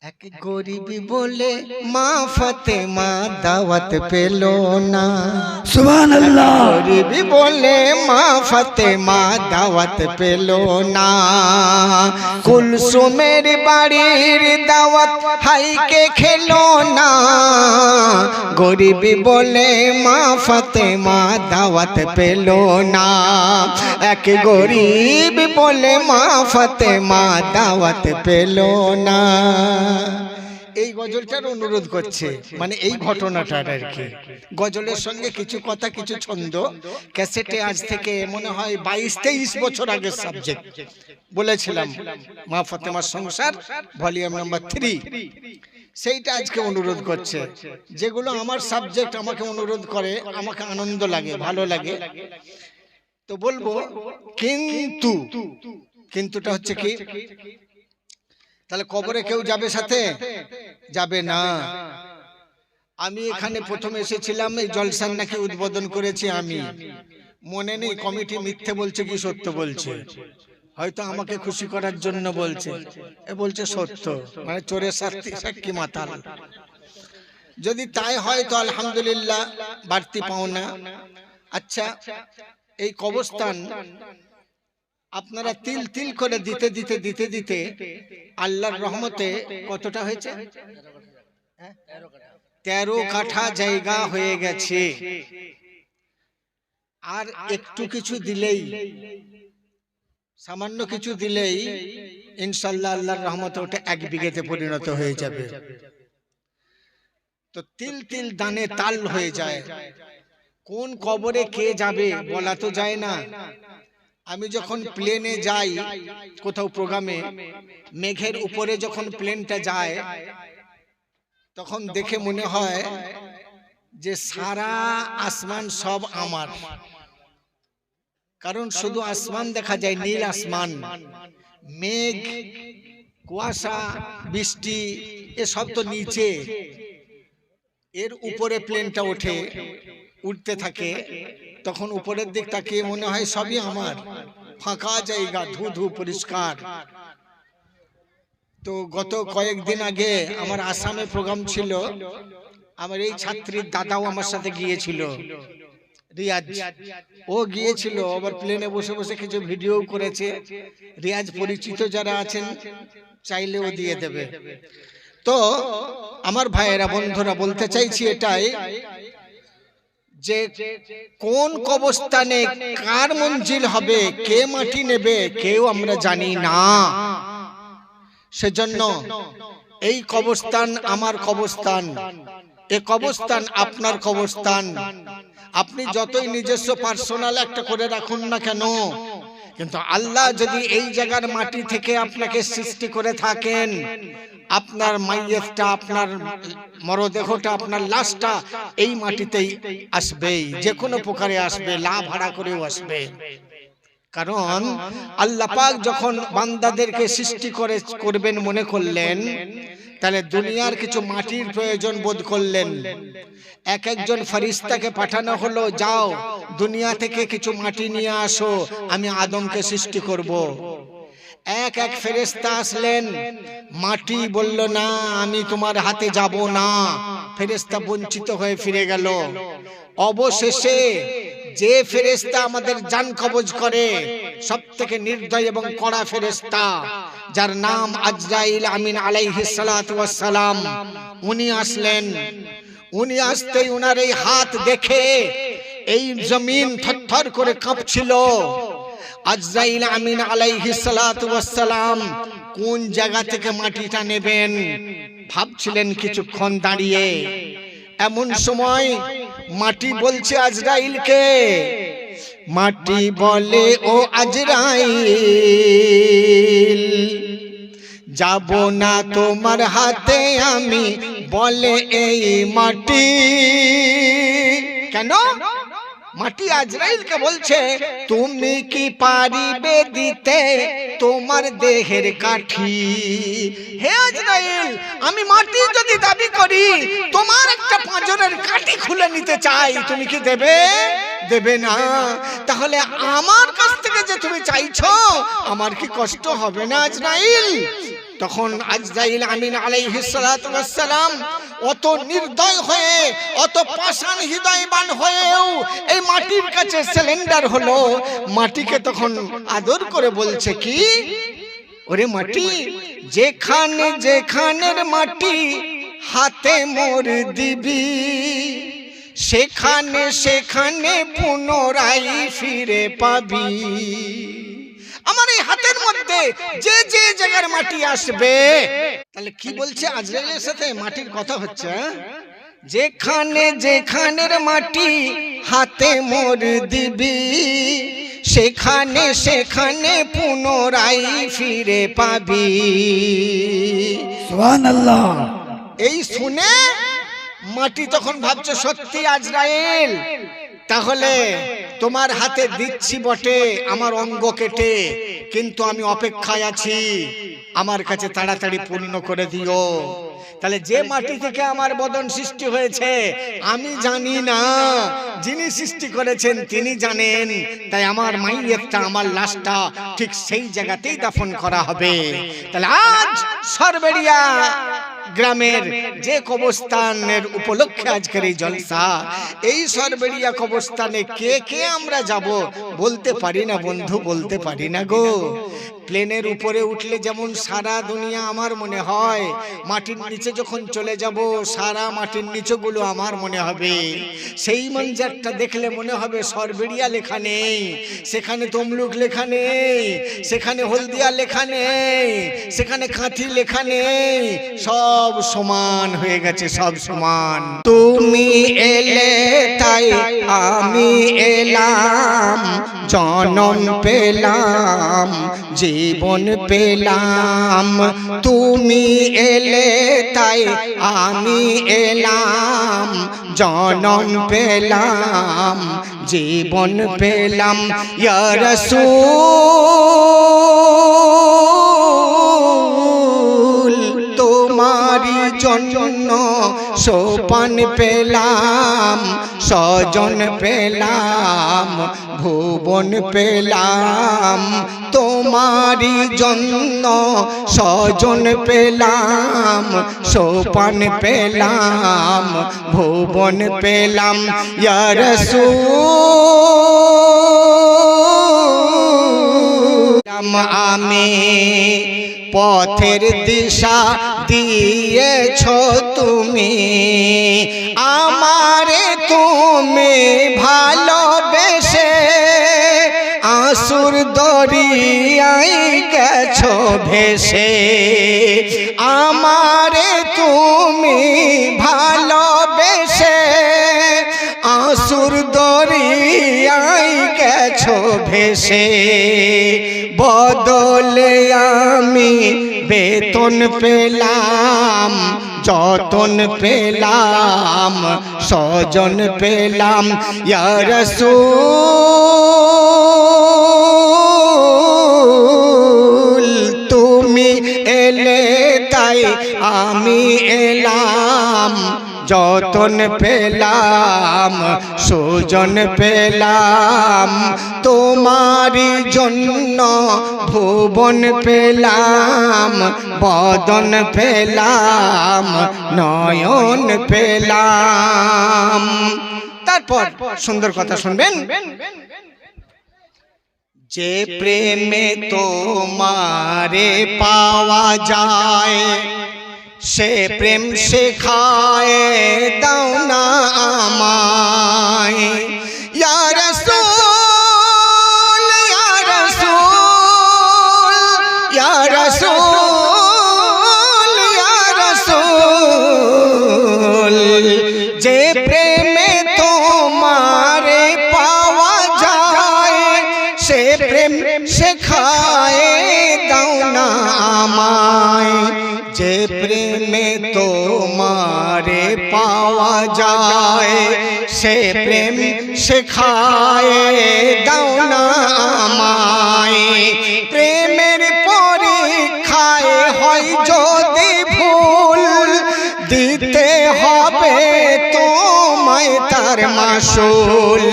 এক গরিবী বলে মা ফাতেমা দাওয়াত পেলো না। সুবহানাল্লাহ। গরিবী বলে মা ফাতেমা দাওয়াত পেলো না। কুলসুমের বাড়ির দাওয়াত হাইকে খেলো না। গরিবী বলে মা ফাতেমা দাওয়াত পেলো না। এক গরিব বলে মা ফাতেমা দাওয়াত পেলো না। এই গজলটার অনুরোধ করছে, মানে এই ঘটনাটার আর কি। গজলের সঙ্গে কিছু কথা, কিছু ছন্দ ক্যাসেটে আজ থেকে মনে হয় 22-23 বছর আগের সাবজেক্ট বলেছিলাম, মা ফাতেমার সংসার ভলিউম নাম্বার 3। সেইটা আজকে অনুরোধ করছে। যেগুলো আমার সাবজেক্ট আমাকে অনুরোধ করে, আমাকে আনন্দ লাগে, ভালো লাগে, তো বলবো। কিন্তু কিন্তুটা হচ্ছে কি, তাহলে কবরে কেউ যাবে সাথে? যাবে না। আমি এখানে প্রথম এসেছিলাম, এই জলসার নাকি উদ্বোধন করেছি আমি, মনে নেই কমিটি মিথ্যে বলছে কি সত্য বলছে, হয়তো আমাকে খুশি করার জন্য বলছে। এ বলছে সত্য, মানে চোরের সাক্ষী মাতাল। যদি তাই হয় তো আলহামদুলিল্লাহ, বাড়তি পাওনা। আচ্ছা, এই কবরস্থান আপনারা তিল তিল করে দিতে দিতে দিতে দিতে আল্লাহর রহমতে কতটা হয়েছে? 13 কাঠা জায়গা হয়ে গেছে। আর একটু কিছু দিলেই, সামান্য কিছু দিলেই ইনশাআল্লাহ আল্লাহর রহমতে ওটা 1 বিঘেতে পরিণত হয়ে যাবে। তো তিল তিল দানে তাল হয়ে যায়। কোন কবরে কে যাবে বলা তো যায় না। আমি যখন প্লেনে যাই কোথাও প্রোগ্রামে, মেঘের উপরে যখন প্লেনটা যায় তখন দেখে মনে হয় যে সারা আসমান সব আমার। কারণ শুধু আসমান দেখা যায়, নীল আসমান, মেঘ, কুয়াশা, বৃষ্টি এসব তো নিচে। এর উপরে প্লেনটা ওঠে, উঠতে থাকে, তখন উপরের দিক তাকিয়ে মনে হয় সবই আমার, ফাঁকা জায়গা, ধু ধু পরিষ্কার। তো গত কয়েকদিন আগে আমার আসামে প্রোগ্রাম ছিল, আমার এই ছাত্রীর দাদাও আমার সাথে গিয়েছিল, রিয়াজ। ও গিয়েছিল, আবার প্লেনে বসে বসে কিছু ভিডিও করেছে। রিয়াজ পরিচিত যারা আছেন চাইলেও দিয়ে দেবে। তো আমার ভাইয়েরা, বন্ধুরা, বলতে চাইছি এটাই যে কোন কবরস্থানে কার মঞ্জিল হবে, কে মাটি নেবে, কেউ আমরা জানি না। সেজন্য এই কবরস্থান আমার কবরস্থান, এই কবরস্থান আপনার কবরস্থান। আপনি যতই নিজস্ব পার্সোনাল একটা করে রাখুন না কেন, কিন্তু আল্লাহ যদি এই জায়গার মাটি থেকে আপনাকে সৃষ্টি করে থাকেন, আপনার মাইয়তটা, আপনার মরদেহটা, আপনার লাশটা এই মাটিতেই আসবেই, যে কোনো প্রকারে আসবে, লাভ ভাড়া করেও আসবে। কারণ আল্লাহ পাক যখন বান্দাদেরকে সৃষ্টি করবেন মনে করলেন, তাহলে দুনিয়ার কিছু মাটির প্রয়োজন বোধ করলেন। একজন ফেরেশতাকে পাঠানো হলো, যাও দুনিয়া থেকে কিছু মাটি নিয়ে আসো, আমি আদমকে সৃষ্টি করব। এক ফেরেশতা আসলেন, মাটি বলল না, আমি তোমার হাতে যাব না। ফেরেশতা বঞ্চিত হয়ে ফিরে গেল। অবশেষে যে ফেরেশতা আমাদের জান কবজ করে, সবথেকে নির্দয় এবং কড়া ফেরেশতা, যার নাম আজরাইল আমিন আলাইহিস সালাতু ওয়াস সালাম, উনি আসলেন। উনি আসতেই উনার এই হাত দেখে এই জমিন থরথর করে কাঁপছিল। আজরাইল আমিন আলাইহিস সালাতু ওয়াস সালাম কোন জায়গা থেকে মাটিটা নেবেন ভাবছিলেন কিছুক্ষণ দাঁড়িয়ে। এমন সময় মাটি বলছে আজরাইলকে, মাটি বলে ও আজরাইল, যাব না তোমার হাতে আমি, বলে এই মাটি। কেন? মাটি আজরাইলকে বলছে, তুমি কি পারিবে দিতে তোমার দেহের কাঠি? হে আজরাইল, আমি মাটি যদি দাবি করি, তোমার একটা পাঁজরের কাঠি খুলে নিতে চাই, তুমি কি দেবে? দেবে না। তাহলে আমার কাছ থেকে যে তুমি চাইছো, আমার কি কষ্ট হবে না আজরাইল? তখন আজরাইল আমিন আলাইহিস সালাতু ওয়াস সালাম অত নির্দয় হয়ে, অত পাষাণ হৃদয়বান হয়েও এই মাটির কাছে সিলিন্ডার হলো। মাটিকে তখন আদর করে বলছে কি, ওরে মাটি, যেখানে যেখানের মাটি হাতে মোর দিবি, সেখানে সেখানে পুনরায় ফিরে পাবি। আমার এই হাতের মধ্যে যে যে জায়গার মাটি আসবে, তাহলে কি বলছে আজরাইলের সাথে মাটির কথা হচ্ছে, যেখানে যেখানের মাটি হাতে মোর দিবি, সেখানে সেখানে পুনরায় ফিরে পাবি। সুবহানাল্লাহ। এই শুনে মাটি তখন ভাবছে, সত্যি আজরাইল, তাহলে তোমার হাতে দিচ্ছি বটে আমার অঙ্গ কেটে, কিন্তু আমি অপেক্ষায় আছি, আমার কাছে তাড়াতাড়ি পূর্ণ করে দিও। তাহলে যে মাটি থেকে আমার বদন সৃষ্টি হয়েছে আমি জানি না, যিনি সৃষ্টি করেছেন তিনি জানেন। তাই আমার মাইয়েরটা, আমার লাশটা ঠিক সেই জায়গাতেই দাফন করা হবে। তাহলে আজ সরবেড়িয়া গ্রামের যে কবরস্থানের উপলক্ষে আজকের এই জলসা, এই সরবেড়িয়া কবরস্থানে কে কে আমরা যাব বলতে পারি না বন্ধু, বলতে পারি না গো। প্লেনের উপরে উঠলে যেমন সারা দুনিয়া আমার মনে হয়, মাটির নিচে যখন চলে যাব সারা মাটির নিচেগুলো আমার মনে হবে। সেই মঞ্জারটা দেখলে মনে হবে সরবেড়িয়া লেখা নেই, সেখানে তমলুক লেখা নেই, সেখানে হলদিয়া লেখা নেই, সেখানে কাঁথি লেখা নেই, সব সমান হয়ে গেছে, সব সমান। তুমি এলে তাই আমি এলাম, জনম পেলাম, জীবন পেলাম। তুমি এলে তাই আমি এলাম, জনম পেলাম, জীবন পেলাম। ইয়া রাসূল তোমারি জন্য সোপান পেলাম, স্বজন পেলাম, ভুবন পেলাম। তোমারি জন্য স্বজন পেলাম, সোপান পেলাম, ভুবন পেলাম। ইয়া রাসূল আমি পথের দিশা দিয়েছ তুমি, আমারে তুমি ভালোবেসে আসুর দরিয়ায় গেছো ভেসে। আমারে তুমি ভালোবেসে আসুর দরিয়ায় গেছো ভেসে। বদলে আমি বেতন পেলাম, যতন পেলাম, স্বজন পেলাম। ইয়া রাসূল তুমি এলে তাই আমি এলাম, যতন পেলাম, সুজন পেলাম। তোমারি জন্য ভুবন পেলাম, বদন পেলাম, নয়ন পেলাম। তারপর সুন্দর কথা শুনবেন, যে প্রেমে তোমারে পাওয়া যায়, সে প্রেম শেখায় দাও না আমায়। ইয়া রাসূল, ইয়া রাসূল, ইয়া রাসূল, ইয়া রাসূল, যে প্রেমে তোমারে পাওয়া যায়, সে প্রেম শেখায় দাও না আমায়। যে প্রেমে তোমারে পাওয়া যায়, সে প্রেম শেখায় দাও না আমায়। প্রেমের পরীক্ষায় হয় যদি ভুল, দিতে হবে তোমায় তার মাসুল।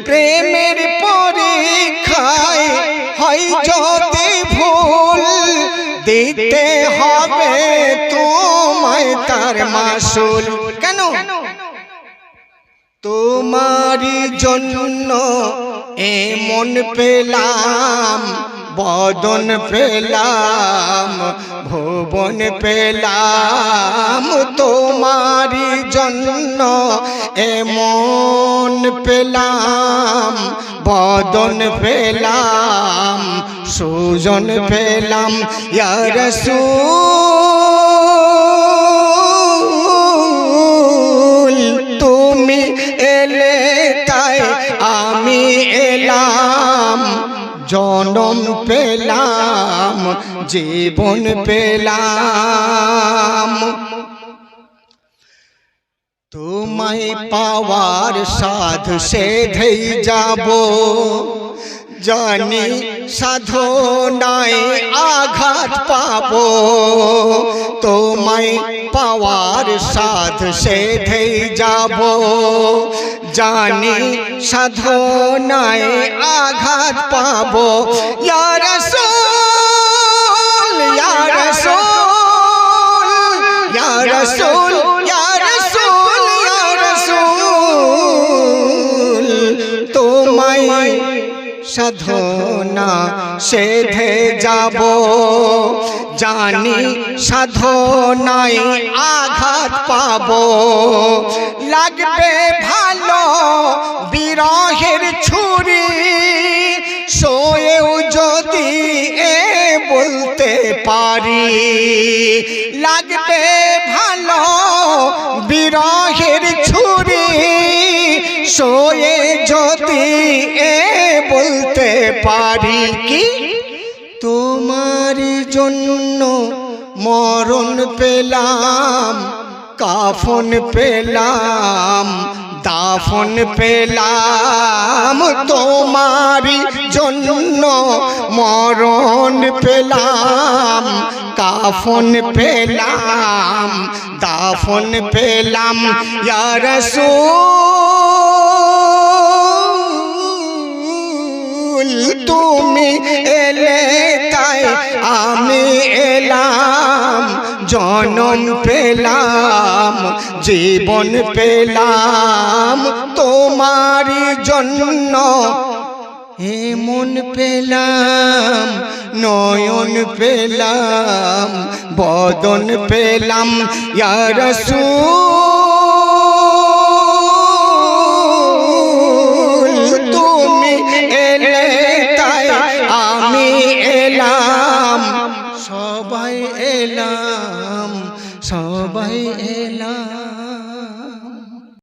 প্রেমের পরীক্ষায় হয় যদি ভুল, দিতে দিতে হবে তোমায় তার মাসুল। কেন? তোমারই জন্য এমন পেলাম, বদন পেলাম, ভুবন পেলাম, তোমারই জন্য এমন পেলাম, বদন পেলাম, সুজন পেলাম। ইয়া রাসূল তুমি এলে তাই আমি এলাম, জনম পেলাম, জীবন পেলাম। তোমায় পাওয়ার সাধ সেধেই যাব, জানি সাধনায় আঘাত পাবো। তোমায় পাওয়ার সাধ সেধেই যাব, জানি সাধনায় আঘাত পাবো। ইয়া রাসূল, ইয়া রাসূল, ইয়া রাসূল, ইয়া রাসূল, ইয়া রাসূল তোমায় সাধনা সেধে যাব, জানি সাধনায় আঘাত পাবো। লাগবে ভালো বিরহের ছুরি, শোয়েও যদি এ বলতে পারি। লাগবে ভালো বিরহের ছুরি, শোয়ে যদি এ বলতে পারি। কি? তোমার জন্য মরণ পেলাম, কাফন পেলাম, দাফন পেলাম, তোমারি জন্য মরণ পেলাম, কাফন পেলাম, দাফন পেলাম। ইয়া রাসূল তুমি এলে তাই আমি এলাম, জনম পেলাম, জীবন পেলাম, তোমারি জন্য এমন পেলাম, নয়ন পেলাম, বদন পেলাম। ইয়া রাসূল তুমি এলে তাই আমি এলাম, সবাই এলাম, সবাই এলাম।